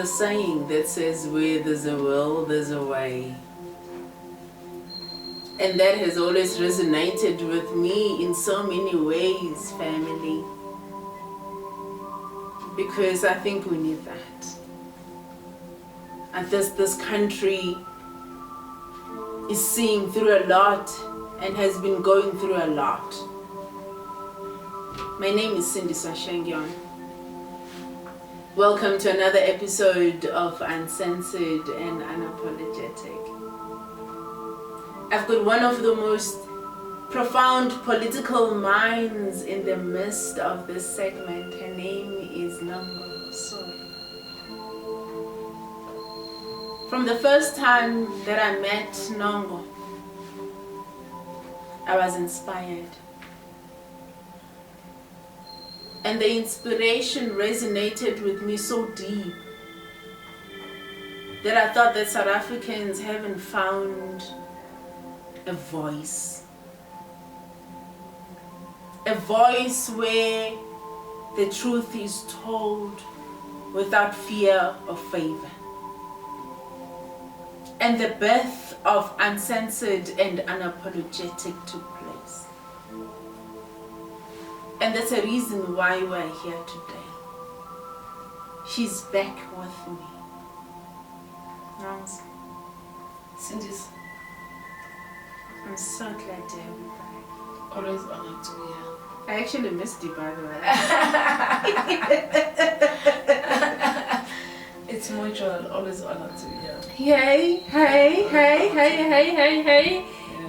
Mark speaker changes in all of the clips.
Speaker 1: a saying that says, where there's a will, there's a way. And that has always resonated with me in so many ways, family. Because I think we need that. And this country is seeing through a lot and has been going through a lot. My name is Cindy Sashengyon. Welcome to another episode of Uncensored and Unapologetic. I've got one of the most profound political minds in the midst of this segment. Her name is Nhongo. From the first time that I met Nhongo, I was inspired. And the inspiration resonated with me so deep that I thought that South Africans haven't found a voice. A voice where the truth is told without fear or favor. And the birth of Uncensored and Unapologetic took place. And that's a reason why we're here today. She's back with me. Nongs.
Speaker 2: Cindy's.
Speaker 1: I'm so glad to have you back.
Speaker 2: Always honored to be here.
Speaker 1: I actually missed you, by the way.
Speaker 2: It's mutual. Always honored to be here.
Speaker 1: Hey.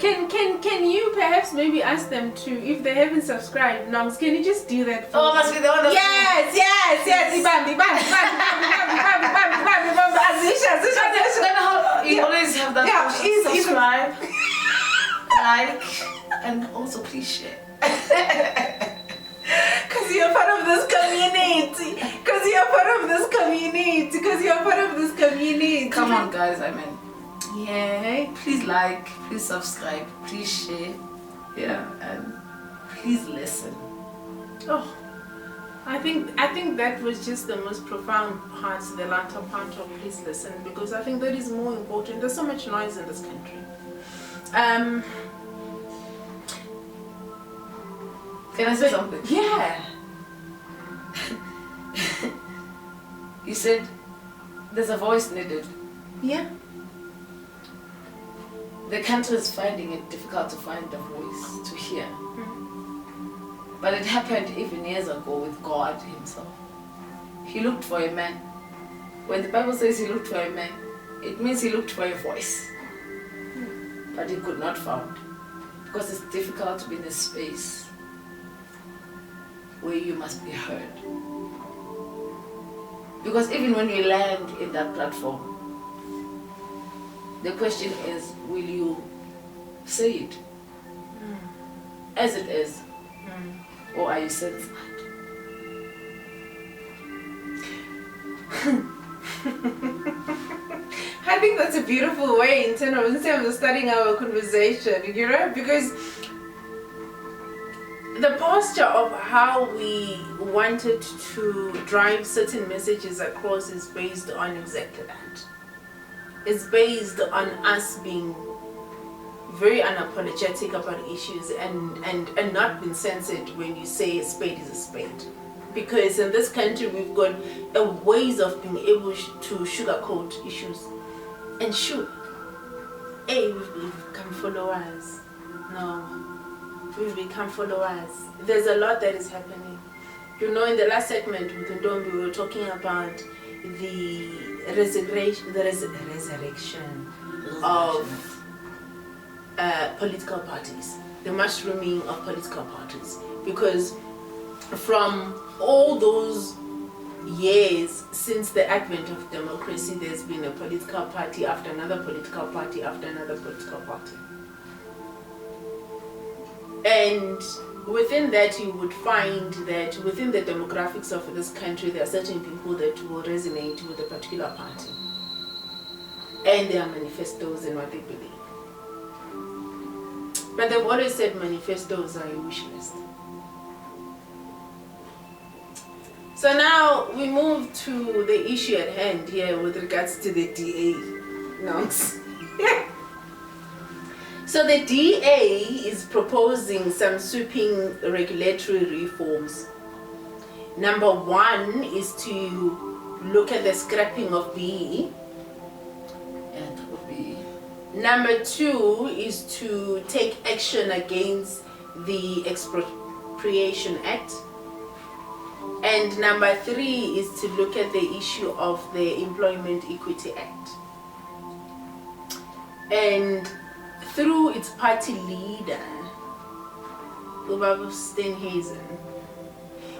Speaker 1: Can you perhaps maybe ask them to, if they haven't subscribed, Nongs, can you just do that for me?
Speaker 2: Must be the one.
Speaker 1: Yes.
Speaker 2: You always have that option. Subscribe, like, and also please share.
Speaker 1: Because you're part of this community.
Speaker 2: Come on, guys. I mean,
Speaker 1: Yeah.
Speaker 2: please like, please subscribe, please share, yeah, and please listen.
Speaker 1: Oh, I think that was just the most profound part, the latter part of please listen, because I think that is more important. There's so much noise in this country.
Speaker 2: Can I say something?
Speaker 1: Yeah.
Speaker 2: You said there's a voice needed.
Speaker 1: Yeah.
Speaker 2: The country is finding it difficult to find a voice to hear. But it happened even years ago with God himself. He looked for a man. When the Bible says he looked for a man, it means he looked for a voice. But he could not find. Because it's difficult to be in a space where you must be heard. Because even when you land in that platform, the question is, will you say it as it is? Or are you censored?
Speaker 1: I think that's a beautiful way in terms of starting our conversation, you know, because the posture of how we wanted to drive certain messages across is based on exactly that. It's based on us being very unapologetic about issues and not being censored when you say a spade is a spade. Because in this country we've got ways of being able to sugarcoat issues. And sure, we've become followers. No, we've become followers. There's a lot that is happening. You know, in the last segment with Ndombi, we were talking about the resurrection of political parties, the mushrooming of political parties, because from all those years since the advent of democracy, there's been a political party after another political party after another political party, and within that you would find that within the demographics of this country there are certain people that will resonate with a particular party and their manifestos and what they believe. But they've always said manifestos are a wish list. So now we move to the issue at hand here with regards to the DA notes. So the DA is proposing some sweeping regulatory reforms. Number one is to look at the scrapping of Bbbee.
Speaker 2: And that would be
Speaker 1: Number two is to take action against the Expropriation Act. And number three is to look at the issue of the Employment Equity Act. And through its party leader, Ubaba Steenhuisen,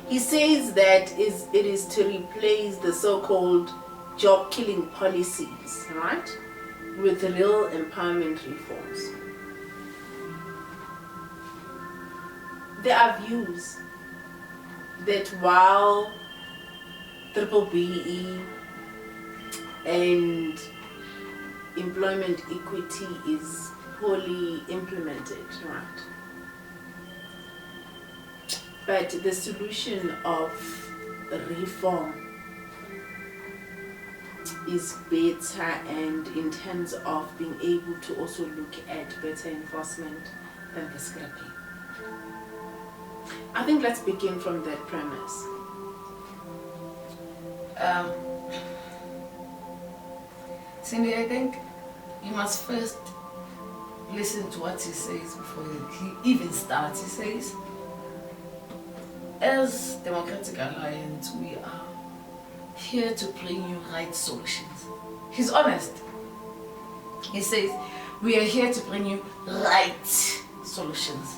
Speaker 1: he says that it is to replace the so-called job-killing policies, right, with real empowerment reforms. There are views that while Bbbee and employment equity is poorly implemented, right? But the solution of reform is better, and in terms of being able to also look at better enforcement than the scrapping. I think let's begin from that premise.
Speaker 2: Cindy, I think you must first listen to what he says before he even starts. He says, as Democratic Alliance, we are here to bring you right solutions. He's honest. He says, we are here to bring you right solutions.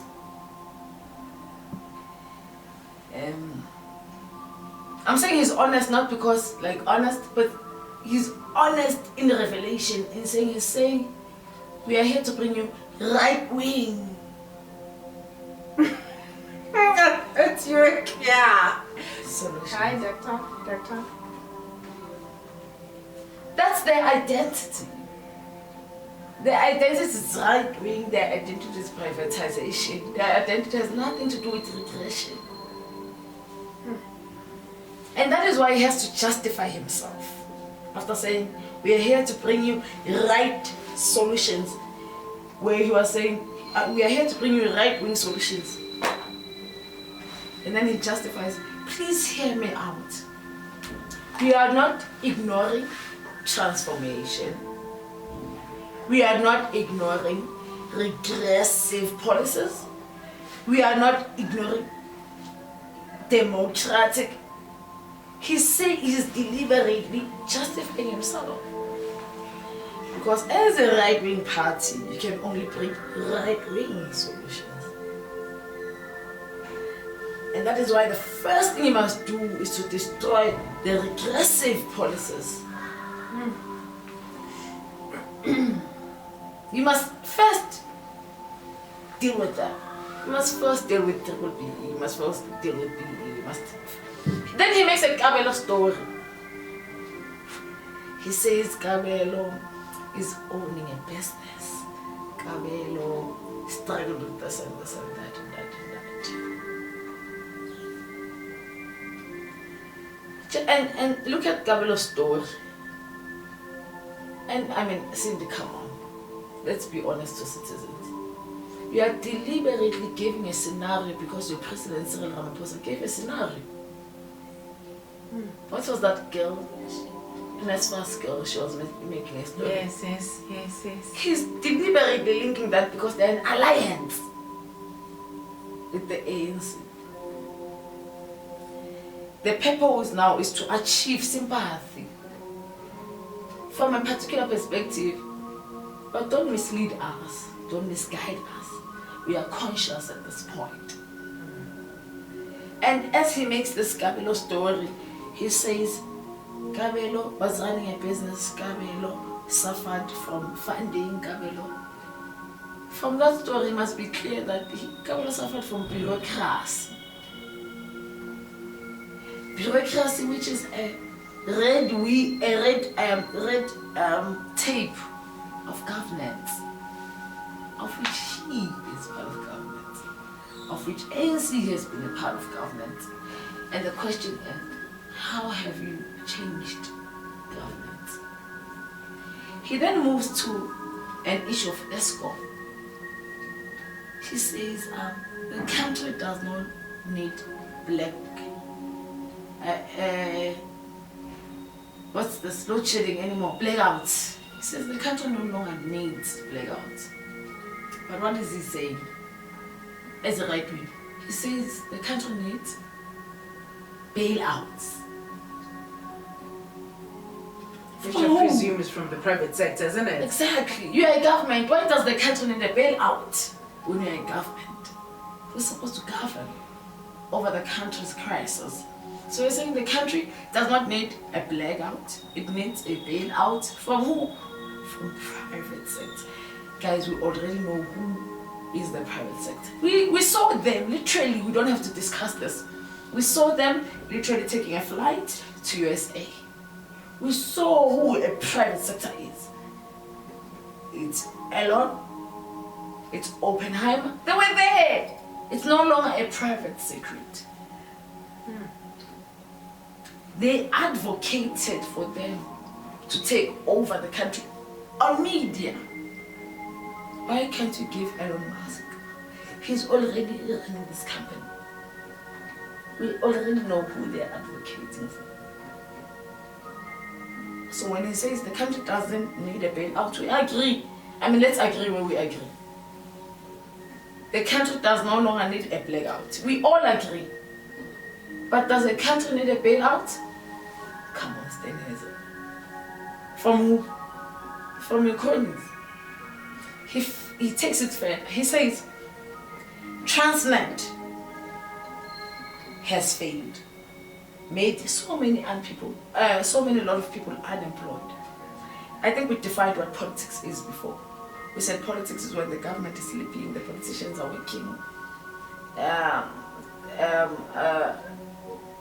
Speaker 2: I'm saying he's honest not because honest, but he's honest in the revelation in saying he's saying we are here to bring you right wing.
Speaker 1: That's your
Speaker 2: Solutions.
Speaker 1: Hi, doctor.
Speaker 2: That's their identity. Their identity is right wing, their identity is privatization, their identity has nothing to do with regression. And that is why he has to justify himself. After saying, we are here to bring you right solutions, where he was saying, we are here to bring you right-wing solutions. And then he justifies, please hear me out. We are not ignoring transformation. We are not ignoring regressive policies. We are not ignoring democratic. He's saying he's deliberately justifying himself. Because as a right-wing party, you can only bring right-wing solutions. And that is why the first thing you must do is to destroy the regressive policies. You must first deal with that. You must first deal with Bbbee. You must first deal with Bbbee. You must. Then he makes a Kabelo story. He says Kabelo is owning a business. Kabelo struggled with this and this and that and that and that. And look at Kabelo's story. And I mean, Cindy, come on. Let's be honest to citizens. You are deliberately giving a scenario because your president Cyril Ramaphosa gave a scenario. What was that girl? An first girl she was making a story.
Speaker 1: Yes.
Speaker 2: He's deliberately linking that because they're an alliance with the ANC. The purpose now is to achieve sympathy from a particular perspective. But don't mislead us, don't misguide us. We are conscious at this point. And as he makes this Kabelo story, he says, Kabelo was running a business, Kabelo suffered from funding, Kabelo. From that story, it must be clear that Kabelo suffered from bureaucracy. Bureaucracy, which is a red tape of governance, of which he is part of government, of which ANC has been a part of government. And the question is, how have you changed government? He then moves to an issue of ESCOM. He says the country does not need black. What's this? Load shedding anymore? Blackouts. He says the country no longer needs blackouts. But what is he saying? As a right wing, he says the country needs bailouts.
Speaker 1: Which I presume is from the private sector, isn't it?
Speaker 2: Exactly. You are a government. Why does the country need a bailout when you are a government? We're supposed to govern over the country's crisis. So you're saying the country does not need a blackout. It needs a bailout from who? From private sector. Guys, we already know who is the private sector. We saw them, literally, we don't have to discuss this. We saw them literally taking a flight to USA. We saw who a private sector is. It's Elon, it's Oppenheimer. They were there. It's no longer a private secret. They advocated for them to take over the country on media. Why can't you give Elon Musk? He's already running this company. We already know who they're advocating for. So when he says the country doesn't need a bailout, we agree. I mean, let's agree where we agree. The country does no longer need a blackout. We all agree. But does the country need a bailout? Come on, Stenhazer. From who? From your colleagues. He takes it further. He says, Transnet has failed. Made so many lot of people unemployed. I think we defined what politics is before. We said politics is when the government is sleeping, the politicians are working,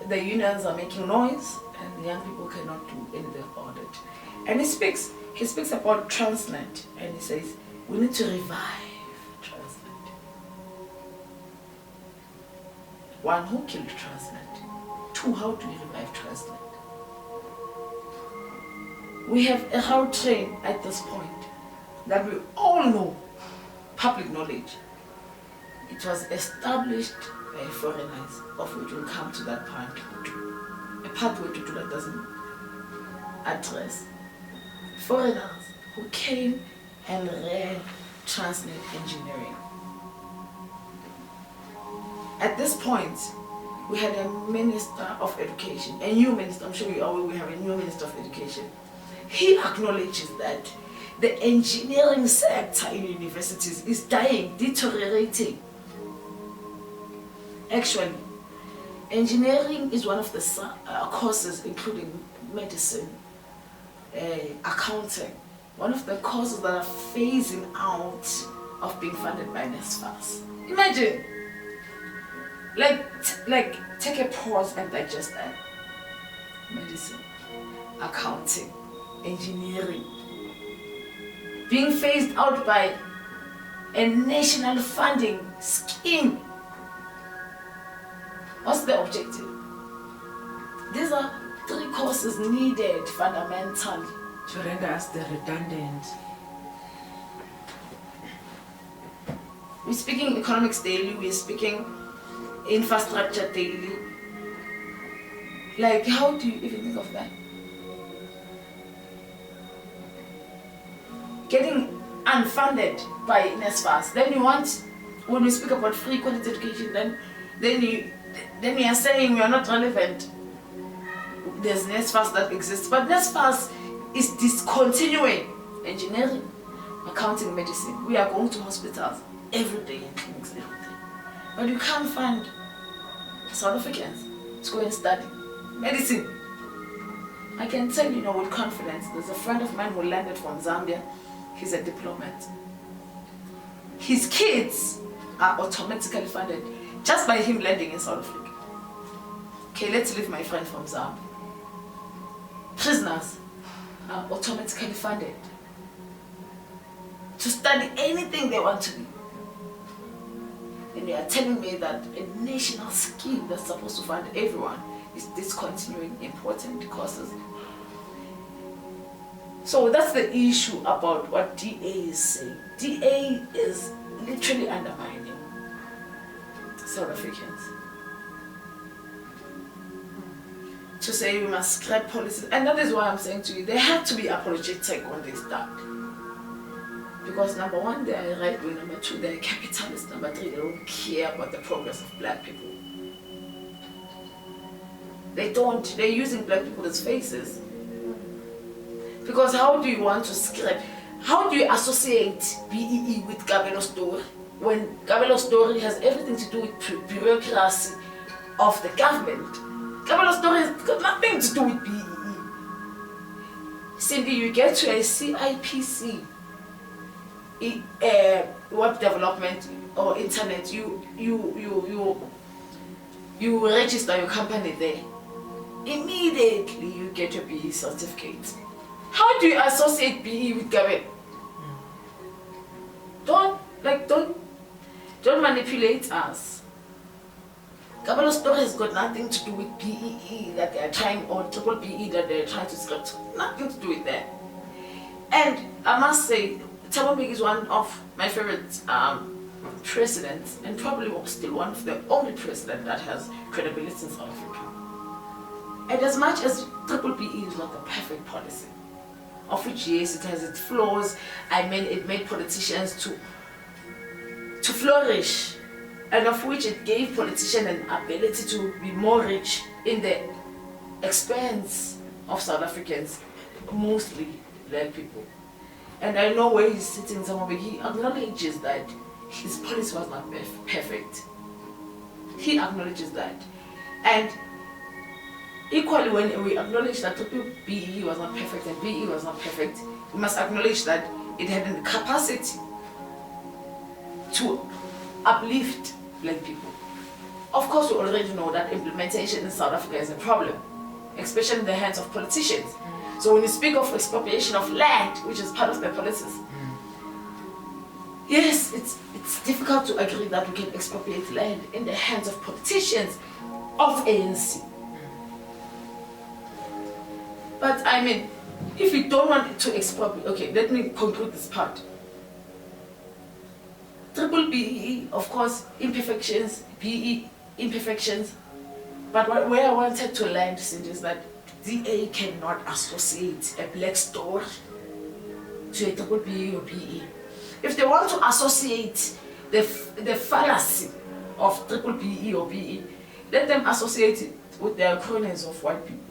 Speaker 2: the unions are making noise, and the young people cannot do anything about it. And he speaks about Transnet, and he says, we need to revive Transnet. One, who killed Transnet? Two, how do we revive Transnet? We have a rail train at this point that we all know, public knowledge. It was established by foreigners, of which we'll come to that part. A pathway to do that doesn't address foreigners who came and ran Transnet engineering. At this point, we had a Minister of Education, a new minister. I'm sure you all we have a new Minister of Education. He acknowledges that the engineering sector in universities is dying, deteriorating. Actually, engineering is one of the courses, including medicine, accounting, one of the courses that are phasing out of being funded by NSFAS. Imagine, like take a pause and digest that. Medicine, accounting, engineering, being phased out by a national funding scheme. What's the objective? These are 3 courses needed fundamentally
Speaker 1: to render us the redundant.
Speaker 2: We're speaking economics daily, we're speaking infrastructure daily. Like, how do you even think of that? Getting unfunded by NSFAS. Then you want, when we speak about free quality education, then we are saying we are not relevant. There's NSFAS that exists, but NSFAS is discontinuing engineering, accounting, medicine. We are going to hospitals every day, in clinics every day. But you can't find South Africans to go and study medicine. I can tell you with confidence, there's a friend of mine who landed from Zambia. He's a diplomat. His kids are automatically funded just by him landing in South Africa. Okay, let's leave my friend from Zambia. Prisoners are automatically funded to study anything they want to be. And they are telling me that a national scheme that's supposed to fund everyone is discontinuing important courses. So that's the issue about what DA is saying. DA is literally undermining South Africans. To say we must scrap policies, and that is why I'm saying to you, they have to be apologetic when they start. Because number one, they are right wing, number two, they are capitalists, number three, they don't care about the progress of black people. They're using black people as faces. Because how do you want to scrap, how do you associate BEE with Gabelo's story when Gabelo's story has everything to do with bureaucracy of the government? Gabelo's story has got nothing to do with BEE. Cindy, you get to a CIPC, web development or internet, you register your company there. Immediately you get your BEE certificate. How do you associate BEE with Gabelo? Don't manipulate us. Gabelo's story has got nothing to do with BEE that they are trying, or triple BE that they are trying to script. Nothing to do with that. And I must say, Thabo Mbeki is one of my favorite presidents, and probably still one of the only president that has credibility in South Africa. And as much as triple BE is not the perfect policy, of which yes, it has its flaws. I mean, it made politicians to flourish, and of which it gave politicians an ability to be more rich in the expense of South Africans, mostly black people. And I know where he's sitting somewhere, he acknowledges that his policy was not perfect. He acknowledges that. And equally, when we acknowledge that BE was not perfect and BE was not perfect, we must acknowledge that it had the capacity to uplift black people. Of course, we already know that implementation in South Africa is a problem, especially in the hands of politicians. So when you speak of expropriation of land, which is part of their policies, yes, it's difficult to agree that we can expropriate land in the hands of politicians of ANC. But I mean, if you don't want to expropriate, okay, let me conclude this part. Triple BE, of course, imperfections, BE, imperfections. But where I wanted to land, Cindy, is that DA cannot associate a black story to a triple BE or BE. If they want to associate the fallacy of triple BE or BE, let them associate it with the acronyms of white people.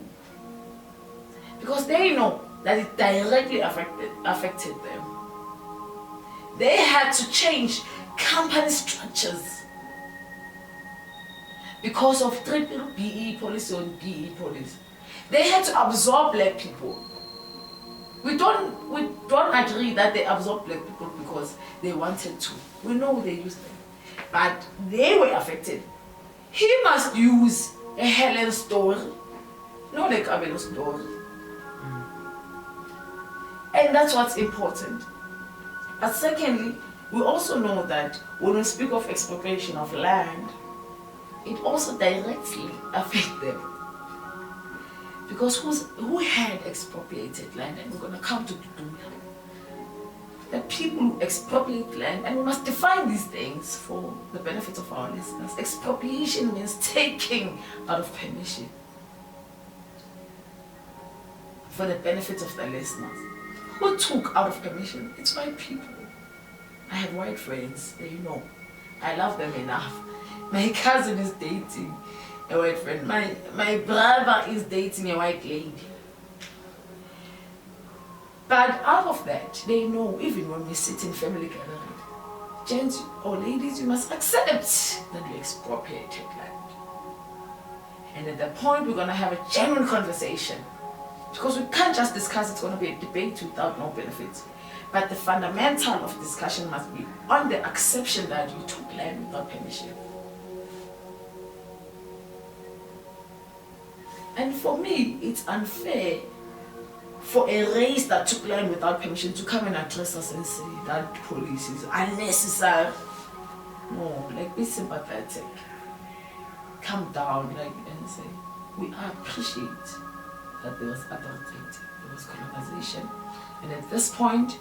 Speaker 2: Because they know that it directly affected them. They had to change company structures because of triple BE policy or BE policy. They had to absorb black people. We don't agree that they absorbed black people because they wanted to. We know they used them, but they were affected. He must use a Helen story, not like Abelo story. And that's what's important. But secondly, we also know that when we speak of expropriation of land, it also directly affects them. Because who had expropriated land? And we're going to come to the people who expropriate land, and we must define these things for the benefit of our listeners. Expropriation means taking out of permission for the benefit of the listeners. Who took out of permission? It's white people. I have white friends, you know. I love them enough. My cousin is dating a white friend. My brother is dating a white lady. But out of that, they know, even when we sit in family gathering, gents or ladies, you must accept that we expropriated land. And at that point, we're going to have a genuine conversation. Because we can't just discuss, it's going to be a debate without no benefits. But the fundamental of discussion must be on the acceptance that you took land without permission. And for me, it's unfair for a race that took land without permission to come and address us and say that police is unnecessary. No, like, be sympathetic. Come down, like, and say, we appreciate that there was apartheid, there was colonization, and at this point,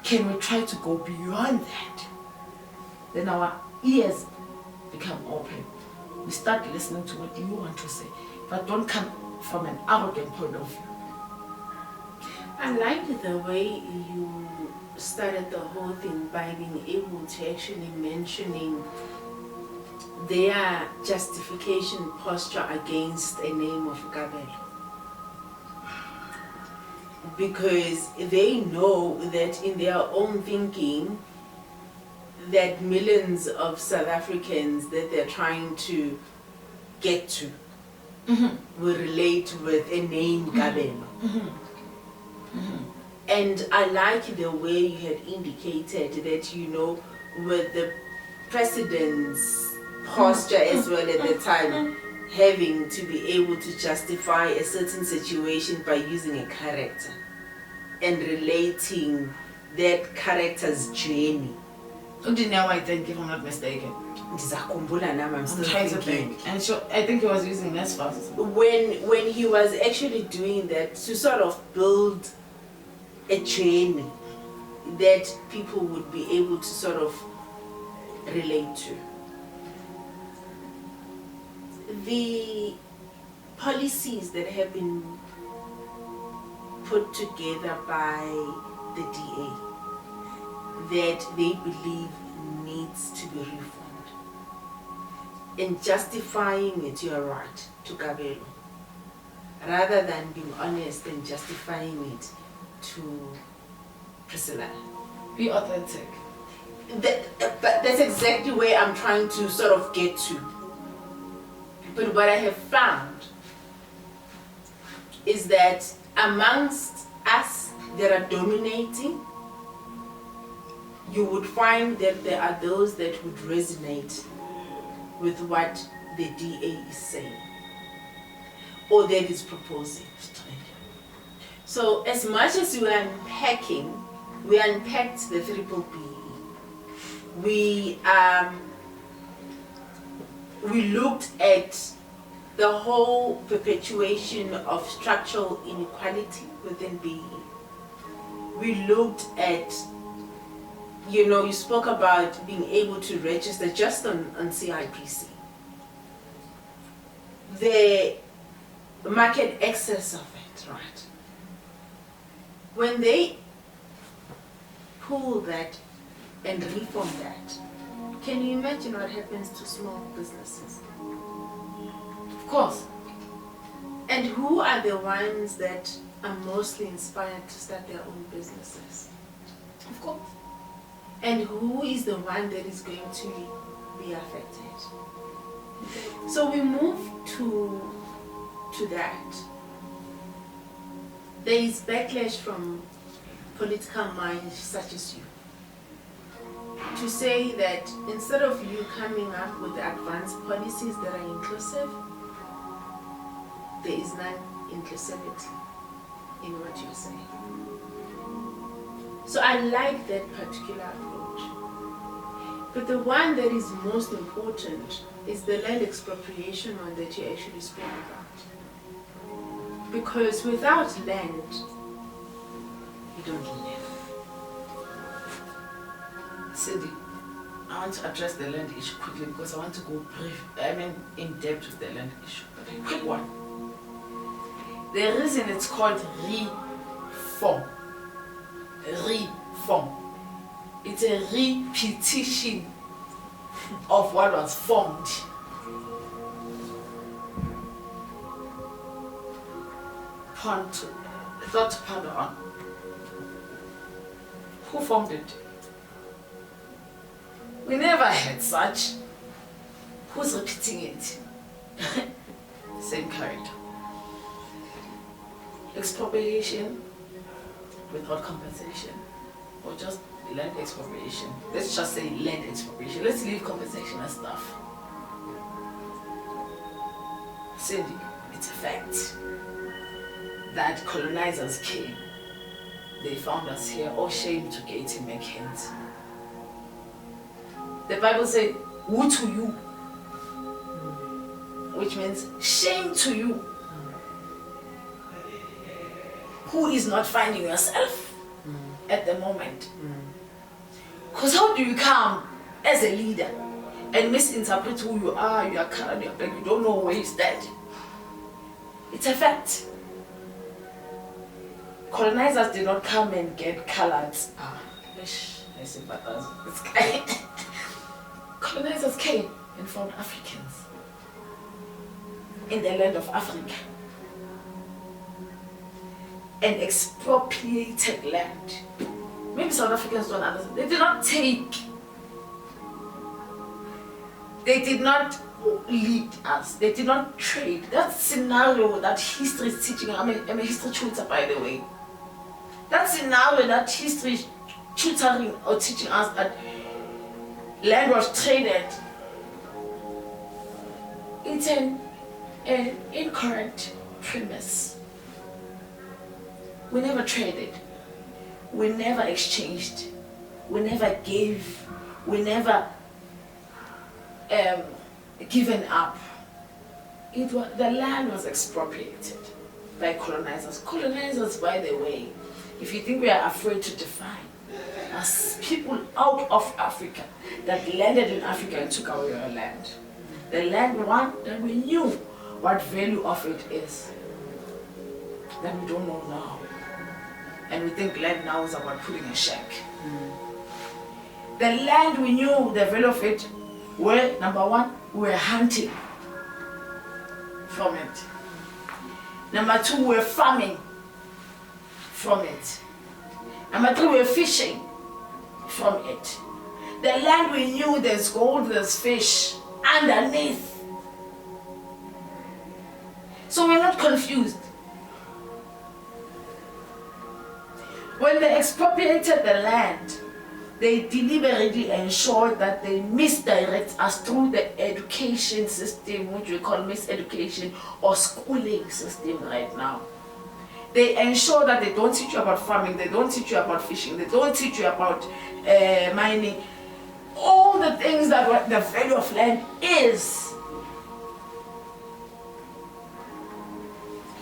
Speaker 2: can we try to go beyond that? Then our ears become open. We start listening to what you want to say, but don't come from an arrogant point of view.
Speaker 1: I like the way you started the whole thing by being able to actually mentioning their justification posture against a name of Kabelo. Because they know that in their own thinking that millions of South Africans that they're trying to get to will relate with a name Kabelo. And I like the way you had indicated that, you know, with the president's posture as well at the time, having to be able to justify a certain situation by using a character and relating that character's journey.
Speaker 2: I think, if I'm not mistaken.
Speaker 1: I'm still
Speaker 2: trying to
Speaker 1: thinking.
Speaker 2: think. And so, I think he was using this fast.
Speaker 1: When he was actually doing that to sort of build a journey that people would be able to sort of relate to. The policies that have been put together by the DA that they believe needs to be reformed, in justifying it, you're right, to Kabelo, rather than being honest and justifying it to Priscilla.
Speaker 2: Be authentic.
Speaker 1: But that's exactly where I'm trying to sort of get to. But what I have found is that amongst us that are dominating, you would find that there are those that would resonate with what the DA is saying or that is proposing. So as much as we are unpacking, we unpacked the triple Bbbee. We looked at the whole perpetuation of structural inequality within Bbbee. We looked at, you know, you spoke about being able to register just on CIPC. The market access of it, right? When they pull that and reform that, can you imagine what happens to small businesses?
Speaker 2: Of course.
Speaker 1: And who are the ones that are mostly inspired to start their own businesses?
Speaker 2: Of course.
Speaker 1: And who is the one that is going to be affected? So we move to that. There is backlash from political minds such as you to say that instead of you coming up with advanced policies that are inclusive, there is non-inclusivity in what you're saying. So I like that particular approach. But the one that is most important is the land expropriation one that you actually spoke about. Because without land, you don't live.
Speaker 2: Cindy, I want to address the land issue quickly because I want to go in depth with the land issue. But a quick one. The reason it's called reform. Reform. It's a repetition of what was formed. Thought to ponder on. Who formed it? We never had such. Who's repeating it? Same character. Expropriation without compensation, or just land expropriation. Let's just say land expropriation. Let's leave compensation and stuff. Cindy, it's a fact that colonizers came. They found us here, all shame to gate and make hands. The Bible said, "Who to you?" which means shame to you. Who is not finding yourself at the moment? Because how do you come as a leader and misinterpret who you are colored, you're black, you don't know where you stand? It's a fact. Colonizers did not come and get colored. I sympathize with this guy. Colonizers came and found Africans in the land of Africa and expropriated land. Maybe South Africans don't understand. They did not take, they did not lead us, they did not trade. That scenario that history is teaching, I'm a history tutor, by the way. That scenario that history is tutoring or teaching us that land was traded, it's an incorrect premise. We never traded, we never exchanged, we never gave, we never given up. The land was expropriated by colonizers. Colonizers, by the way, if you think we are afraid to define, as people out of Africa that landed in Africa and took away our land. The land, one, that we knew what value of it is, that we don't know now. And we think land now is about putting a shack. The land, we knew the value of it, where, number one, we were hunting from it. Number two, we were farming from it. Number three, we were fishing from it. The land, we knew there's gold, there's fish underneath. So we're not confused. When they expropriated the land, they deliberately ensured that they misdirect us through the education system, which we call miseducation or schooling system right now. They ensure that they don't teach you about farming, they don't teach you about fishing, they don't teach you about mining. All the things that the value of land is.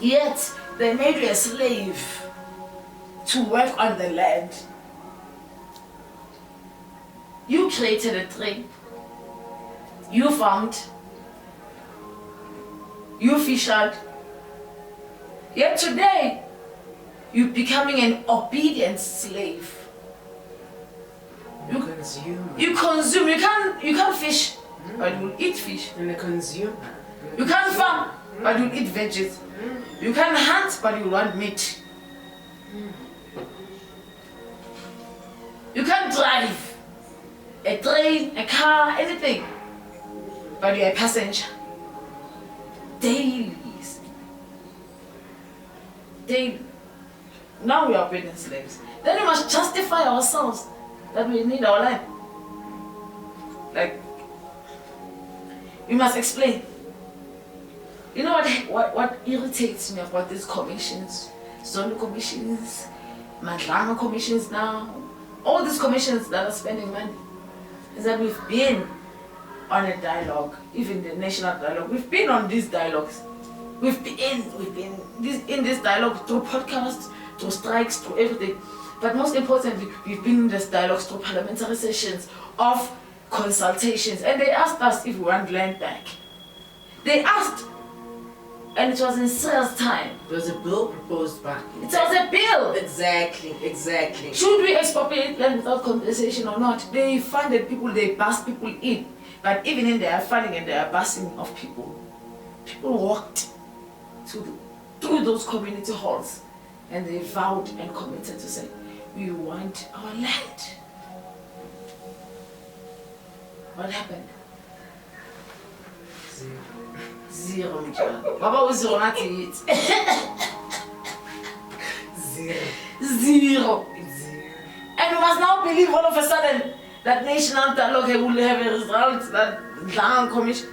Speaker 2: Yet, they made you a slave to work on the land. You created a tree, you farmed, you fished, yet today you're becoming an obedient slave. You consume. You can't fish, but you'll eat fish.
Speaker 1: And a consumer.
Speaker 2: You can't farm, but you'll eat veggies. You can't hunt, but you want meat. You can't drive a train, a car, anything, but you're a passenger. Daily. Now we are obedient slaves. Then we must justify ourselves that we need our land. Like, we must explain. You know what irritates me about these commissions, Zondo commissions, Mandlama commissions now, all these commissions that are spending money, is that we've been on a dialogue, even the national dialogue. We've been on these dialogues. We've been in this dialogue through podcasts, through strikes, through everything. But most importantly, we've been in this dialogue through parliamentary sessions of consultations. And they asked us if we want land back. They asked. And it was in serious time.
Speaker 1: There was a bill proposed back.
Speaker 2: It was a bill.
Speaker 1: Exactly.
Speaker 2: Should we expropriate land without compensation or not? They funded people, they bussed people in. But even in their funding and their busing of people walked through those community halls and they vowed and committed to say, we want our land. What happened? Zero. Baba was zero, not it. Zero. And we must now believe all of a sudden that national dialogue will have a result, that land commission.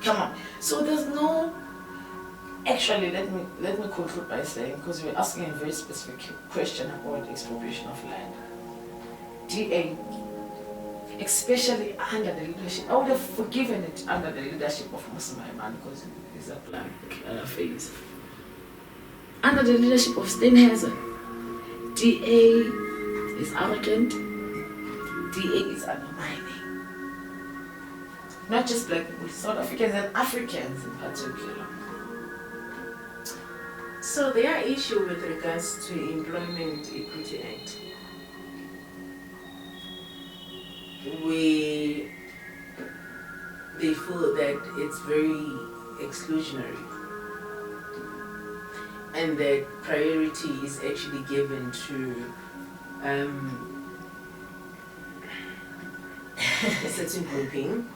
Speaker 2: Come on. So there's no. Actually, let me conclude by saying, because we're asking a very specific question about expropriation of land. DA, especially under the leadership. I would have forgiven it under the leadership of Musa Maimane because it's a blank phase. Under the leadership of Steinhauser, DA is arrogant, DA is undermining. Not just black people, South Africans and Africans in particular.
Speaker 1: So their issue with regards to Employment Equity Act, where they feel that it's very exclusionary and that priority is actually given to a certain grouping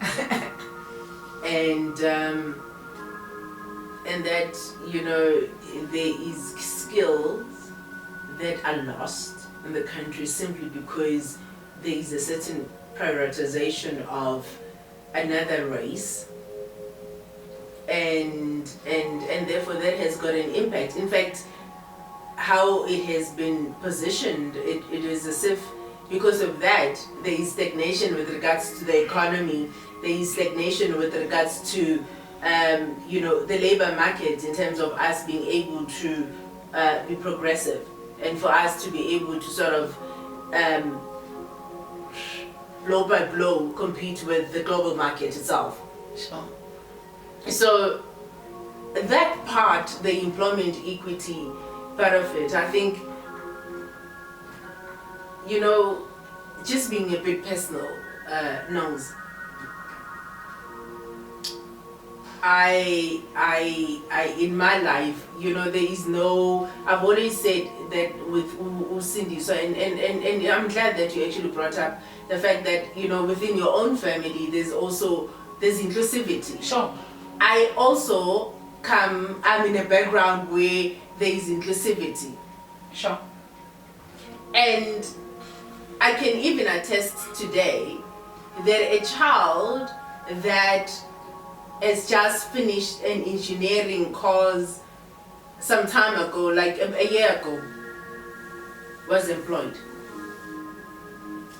Speaker 1: and that, you know, there is skills that are lost in the country simply because there is a certain prioritization of another race, and therefore that has got an impact. In fact, how it has been positioned, it is as if because of that there is stagnation with regards to the economy, there is stagnation with regards to you know, the labor market, in terms of us being able to be progressive and for us to be able to sort of blow by blow compete with the global market itself.
Speaker 2: Sure.
Speaker 1: So that part, the employment equity part of it, I think, you know, just being a bit personal, Nongs, I in my life, you know, there is no, I've always said that with Cindy, so and I'm glad that you actually brought up the fact that, you know, within your own family there's inclusivity.
Speaker 2: Sure.
Speaker 1: I also I'm in a background where there is inclusivity.
Speaker 2: Sure.
Speaker 1: And I can even attest today that a child that has just finished an engineering course some time ago, like a year ago, was employed.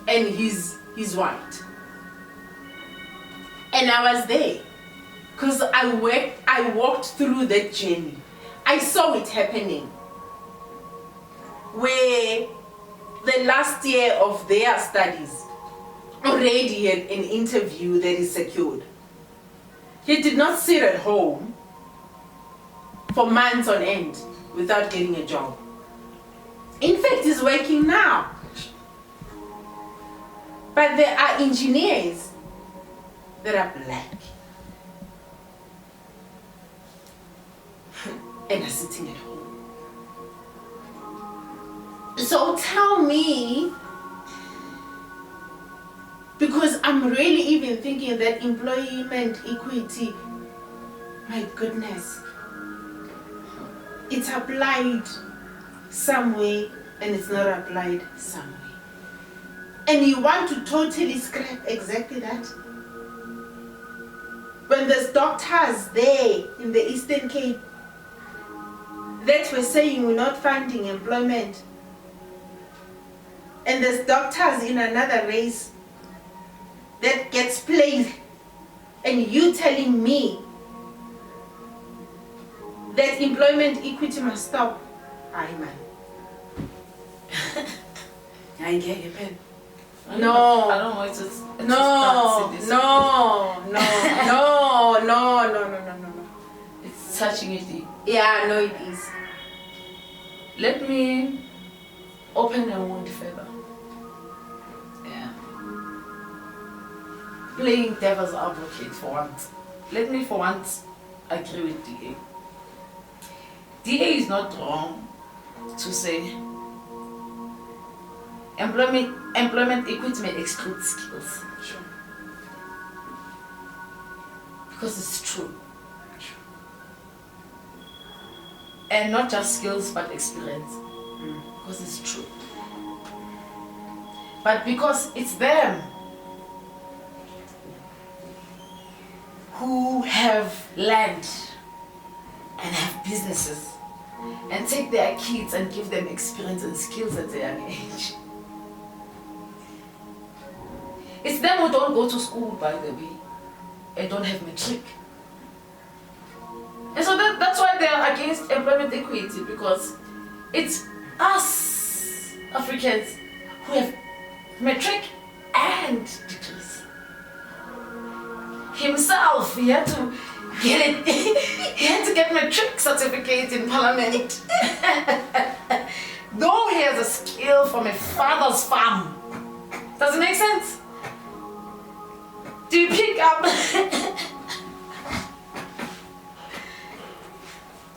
Speaker 1: And he's white. And I was there. Because I walked through that journey. I saw it happening. Where the last year of their studies already had an interview that is secured. He did not sit at home for months on end without getting a job. In fact, he's working now. But there are engineers that are black and are sitting at home. So tell me, because I'm really even thinking that employment equity, my goodness, it's applied somewhere and it's not applied somewhere. And you want to totally scrap exactly that? When there's doctors there in the Eastern Cape that were saying we're not funding employment, and there's doctors in another race that gets played, and you telling me that employment equity must stop? Aye, man. I get your pen. No.
Speaker 2: I don't want to.
Speaker 1: No.
Speaker 2: It's touching you deep.
Speaker 1: Yeah, no, it is.
Speaker 2: Let me open the wound further. Yeah. Playing devil's advocate for once. Let me for once agree with DA. DA is not wrong to say employment equity may exclude skills.
Speaker 1: Sure.
Speaker 2: Because it's true. And not just skills but experience. Because it's true. But because it's them who have land and have businesses and take their kids and give them experience and skills at their age. It's them who don't go to school, by the way, and don't have matric. And so that's why they are against employment equity, because it's us Africans who have matric and degrees. Himself, he had to get it. He had to get matric certificate in Parliament. Though he has a skill from a father's farm. Does it make sense? Do you pick up?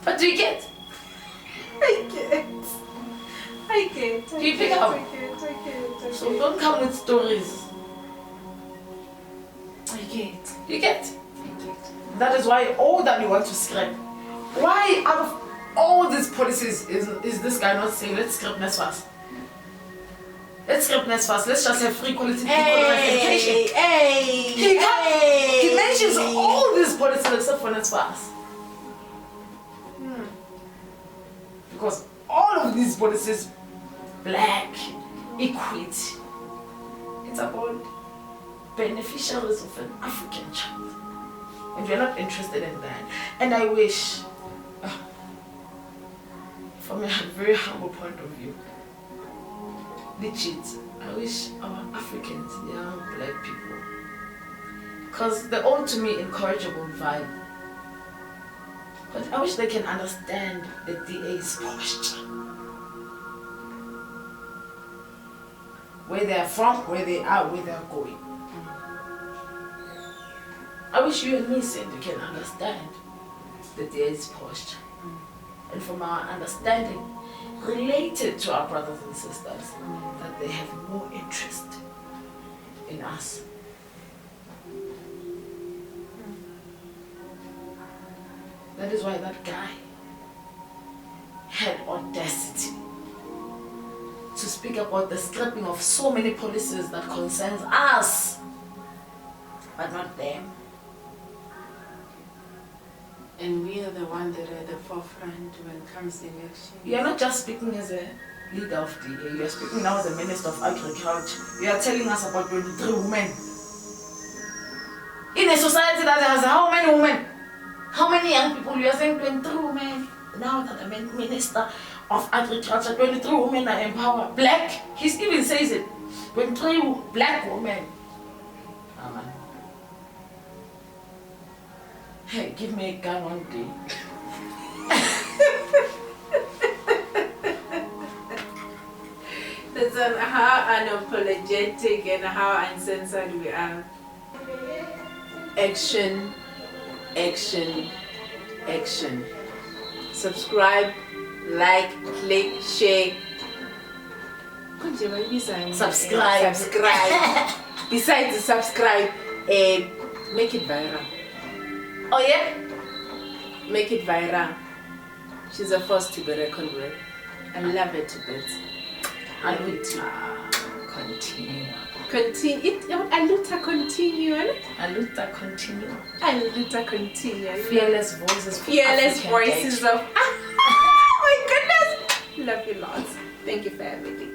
Speaker 2: But do you get?
Speaker 1: I get.
Speaker 2: Do you pick up?
Speaker 1: I get.
Speaker 2: So don't come with stories.
Speaker 1: I get.
Speaker 2: You get? That is why all that we want to scrap. Why out of all these policies is this guy not saying let's scrap NSFAS? Let's scrap NSFAS. Let's just have free quality education. He mentions all these policies except for NSFAS. Because all of these policies, black, equity, it's about beneficiaries of an African child. And we're not interested in that. And I wish, from a very humble point of view, legit, I wish our Africans, young black people, because they're all to me incorrigible vibe. But I wish they can understand the DA's posture. Where they are from, where they are, where they are going. I wish you and me, Cindy, can understand the DA's posture. And from our understanding, related to our brothers and sisters, that they have more interest in us. That is why that guy had audacity to speak about the scrapping of so many policies that concerns us, but not them.
Speaker 1: And we are the ones that are at the forefront when it comes to elections.
Speaker 2: You are not just speaking as a leader of DA, you are speaking now as a Minister of Agriculture. You are telling us about 23 women. In a society that has how many women? How many young people? You are saying 23 women. Now that I'm Minister of Agriculture, 23 women are empowered. Black, he even says it. 23 black women. Amen. Hey, give me a gun one day.
Speaker 1: That's on how unapologetic and how uncensored we are. Action, action, action. Subscribe, like, click, share.
Speaker 2: Subscribe.
Speaker 1: Besides the subscribe, make it viral.
Speaker 2: Oh yeah?
Speaker 1: Make it viral. She's a force to be reckoned with. I love it a bit.
Speaker 2: I will continue.
Speaker 1: Continue. Aluta continue.
Speaker 2: Aluta continue.
Speaker 1: Aluta continue.
Speaker 2: Fearless voices.
Speaker 1: Fearless voices of. Oh my goodness. Love you lots. Thank you for everything.